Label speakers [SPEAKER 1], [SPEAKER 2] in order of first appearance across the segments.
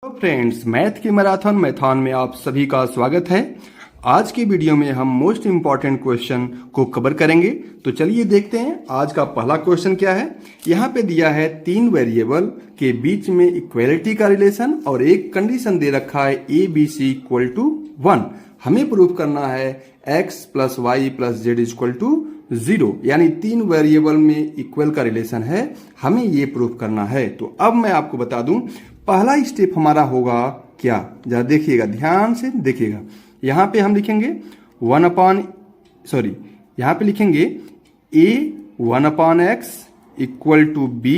[SPEAKER 1] तो friends, math की मैथॉन में आप सभी का स्वागत है। आज की वीडियो में हम मोस्ट इंपॉर्टेंट क्वेश्चन को कवर करेंगे। तो चलिए देखते हैं आज का पहला क्वेश्चन क्या है। यहाँ पे दिया है 3 वेरिएबल के बीच में इक्वलिटी का रिलेशन और एक कंडीशन दे रखा है A B C equal to 1। हमें प्रूफ करना है x plus Y plus Z equal to 0, यानी 3 वेरिएबल में इक्वल का रिलेशन है, हमें ये प्रूफ करना है। तो अब मैं आपको बता दूं पहला स्टेप हमारा होगा क्या, जरा देखिएगा, ध्यान से देखिएगा। यहां पे हम लिखेंगे यहां पे लिखेंगे a 1/x equal to b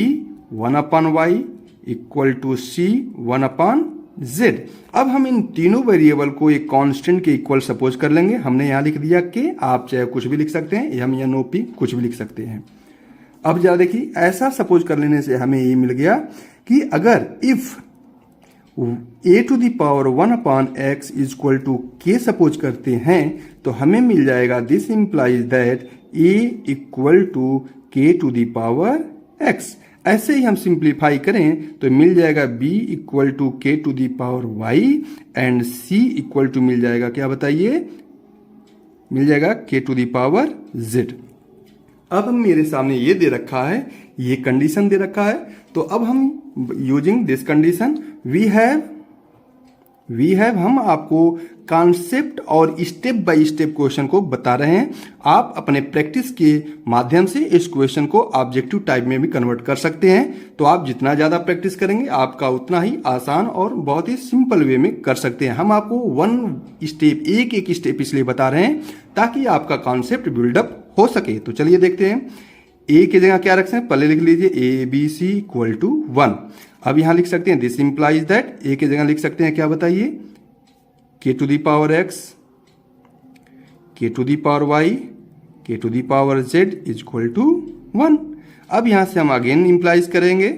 [SPEAKER 1] 1/y equal to c 1/z। अब हम इन तीनों वेरिएबल को एक कांस्टेंट के इक्वल सपोज कर लेंगे। हमने यहां लिख दिया कि आप चाहे कुछ भी लिख सकते हैं, एम या नो पी कुछ भी लिख सकते हैं। अब जरा देखिए, ऐसा सपोज कर लेने से हमें ये मिल गया कि अगर if a to the power 1/x is equal to k suppose करते हैं तो हमें मिल जाएगा this implies that a equal to k to the power x। ऐसे ही हम सिंप्लीफाई करें तो मिल जाएगा b equal to k to the power y and c equal to मिल जाएगा, क्या बताइए, मिल जाएगा k to the power z। अब मेरे सामने ये दे रखा है, ये कंडीशन दे रखा है। तो अब हम using this condition we have हम आपको कॉन्सेप्ट और स्टेप बाय स्टेप क्वेश्चन को बता रहे हैं। आप अपने प्रैक्टिस के माध्यम से इस क्वेश्चन को ऑब्जेक्टिव टाइप में भी कन्वर्ट कर सकते हैं। तो आप जितना ज्यादा प्रैक्टिस करेंगे आपका उतना ही आसान और बहुत ही सिंपल वे में कर सकते हैं। हम आपको एक एक स्टेप इसलिए बता रहे हैं ताकि आपका कॉन्सेप्ट बिल्डअप हो सके। तो चलिए देखते हैं। ए की जगह क्या रखते हैं, पहले लिख लीजिए A B C equal to 1। अब यहां लिख सकते हैं दिस इंप्लाइज दैट, ए की जगह लिख सकते हैं, क्या बताइए, k to the power x, k to the power y, k to the power z is equal to 1। अब यहां से हम अगेन इंप्लाइज करेंगे,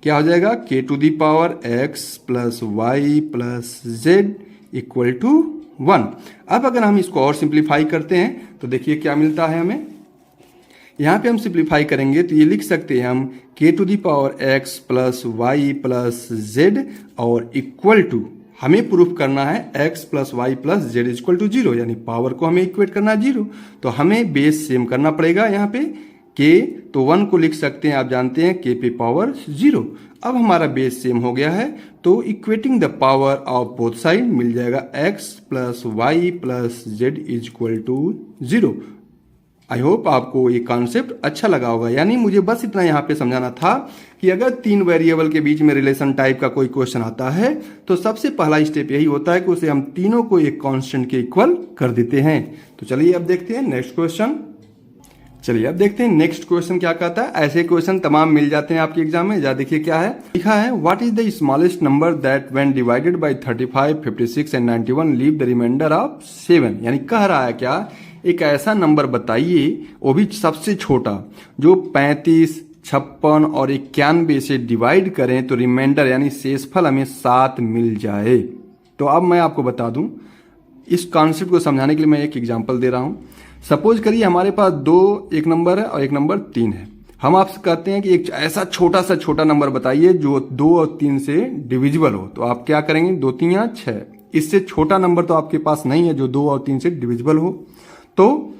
[SPEAKER 1] क्या हो जाएगा, k to the power x plus Y plus Z equal to 1। अब अगर हम इसको और सिंप्लीफाई करते हैं तो देखिए क्या मिलता है हमें। यहां पे हम सिंप्लीफाई करेंगे तो ये लिख सकते हैं हम k to the power x plus Y plus z और इक्वल टू, हमें प्रूफ करना है x plus Y plus Z equal to 0, यानी पावर को हमें इक्वेट करना है 0। तो हमें बेस सेम करना पड़ेगा। यहाँ पे k तो 1 को लिख सकते हैं, आप जानते हैं k पे पावर 0। अब हमारा बेस सेम हो गया है तो equating the power of both side मिल जाएगा x plus Y plus Z is equal to 0। I hope आपको ये कॉन्सेप्ट अच्छा लगा होगा। यानी मुझे बस इतना यहाँ पे समझाना था कि अगर 3 वेरिएबल के बीच में रिलेशन टाइप का कोई क्वेश्चन आता है तो सबसे पहला स्टेप यही होता है कि उसे हम तीनों को एक कांस्टेंट के इक्वल कर देते हैं। तो चलिए अब देखते हैं नेक्स्ट क्वेश्चन। नेक्स्ट क्वेश्चन क्या कहता है। ऐसे क्वेश्चन तमाम मिल जाते हैं आपके एग्जाम में। जरा देखिए क्या है लिखा है, what is the smallest number that when divided by 35, 56 and 91 leave the remainder of 7। यानी कह रहा है क्या, एक ऐसा नंबर बताइए, वो भी सबसे छोटा, जो 35, 56 और 91 से डिवाइड करें तो रिमाइंडर यानी शेषफल हमें 7 मिल जाए। तो अब मैं आपको बता दूं, इस कॉन्सेप्ट को समझाने के लिए मैं एक एग्जांपल दे रहा हूं। सपोज करिए हमारे पास एक नंबर है और एक नंबर 3 है। हम आपसे कहते हैं कि एक ऐसा छोटा नंबर बताइए जो 2 और 3 से डिविजिबल हो। तो आप क्या करेंगे, 2 3 या 6, इससे छोटा नंबर तो आपके पास नहीं है जो 2 और 3 से डिविजिबल हो। तो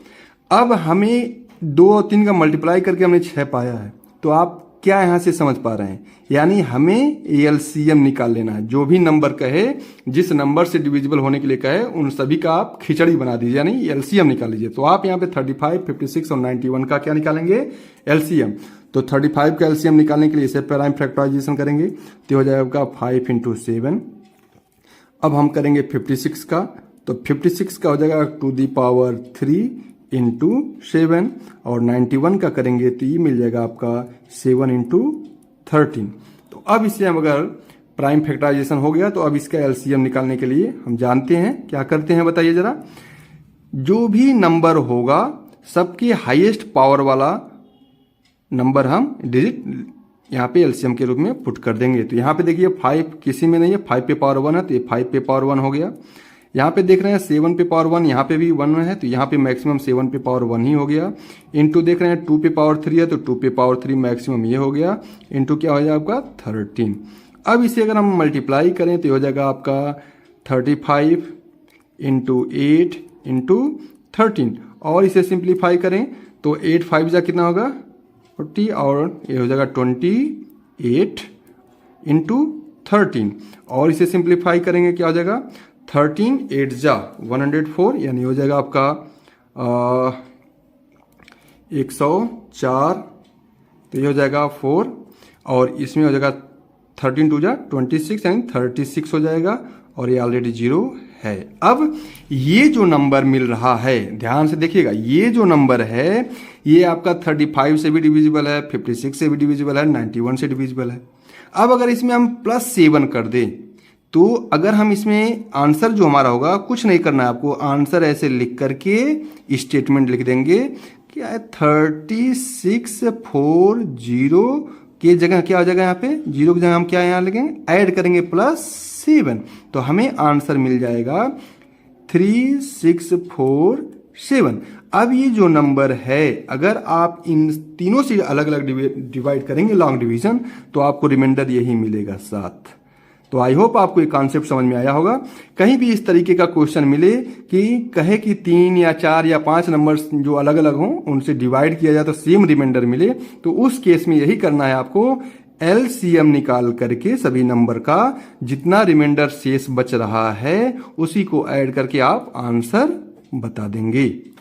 [SPEAKER 1] अब हमें 2 और 3 का मल्टीप्लाई करके हमने 6 पाया है। तो आप क्या यहां से समझ पा रहे हैं, यानी हमें एलसीएम निकाल लेना है। जो भी नंबर कहे, जिस नंबर से डिविजिबल होने के लिए कहे, उन सभी का आप खिचड़ी बना दीजिए, यानी एलसीएम निकाल लीजिए। तो आप यहाँ पे 35, 56 और 91 का क्या निकालेंगे, एलसीएम। तो 35 का एलसीएम निकालने के लिए इसे प्राइम फैक्टराइजेशन करेंगे तो हो जाएगा 5 × 7। अब हम करेंगे 56 का, तो 56 का हो जाएगा टू दी पावर 3 इंटू 7 और 91 का करेंगे तो ये मिल जाएगा आपका 7 इंटू 13। तो अब इसे हम अगर प्राइम फैक्टराइजेशन हो गया तो अब इसका एलसीएम निकालने के लिए हम जानते हैं क्या करते हैं, बताइए जरा। जो भी नंबर होगा सबके हाईएस्ट पावर वाला नंबर हम डिजिट यहाँ पे एलसीएम के रूप में पुट कर देंगे। तो यहाँ पे देखिए 5 किसी में नहीं है, 5 पे पावर 1 है तो ये 5 पे पावर 1 हो गया। यहाँ पे देख रहे हैं 7 पे पावर 1, यहाँ पे भी 1 है तो यहाँ पे मैक्सिमम 7 पे पावर 1 ही हो गया। इंटू देख रहे हैं 2 पे पावर 3 है तो 2 पे पावर 3 मैक्सिमम ये हो गया। इंटू क्या हो जाएगा आपका 13। अब इसे अगर हम मल्टीप्लाई करें तो हो जाएगा आपका 35 इंटू 8 इंटू 13, और इसे सिंप्लीफाई करें तो 8 5 जा कितना होगा 40, और ये हो जाएगा 28 इंटू 13, और इसे सिंप्लीफाई करेंगे क्या हो जाएगा 13 8 जा 104, यानी हो जाएगा आपका 104, तो ये हो जाएगा 4, और इसमें हो जाएगा 13 2 जा 26, यानी 36 हो जाएगा, और ये ऑलरेडी 0 है। अब ये जो नंबर मिल रहा है, ध्यान से देखिएगा, ये जो नंबर है ये आपका 35 से भी डिविजिबल है, 56 से भी डिविजिबल है, 91 से डिविजिबल है। अब अगर इसमें हम +7 कर दें तो अगर हम इसमें आंसर जो हमारा होगा, कुछ नहीं करना है आपको, आंसर ऐसे लिख करके स्टेटमेंट लिख देंगे क्या है 3640 के जगह क्या हो जाएगा, यहाँ पे 0 की जगह हम क्या यहाँ लिखेंगे, ऐड करेंगे +7, तो हमें आंसर मिल जाएगा 3647। अब ये जो नंबर है अगर आप इन तीनों से अलग अलग डिवाइड करेंगे लॉन्ग डिवीजन, तो आपको रिमाइंडर यही मिलेगा 7। तो आई होप आपको ये कॉन्सेप्ट समझ में आया होगा। कहीं भी इस तरीके का क्वेश्चन मिले कि कहे कि 3 या 4 या 5 नंबर्स जो अलग अलग हों उनसे डिवाइड किया जाए तो सेम रिमाइंडर मिले, तो उस केस में यही करना है आपको, LCM निकाल करके सभी नंबर का जितना रिमाइंडर शेष बच रहा है उसी को ऐड करके आप आंसर बता देंगे।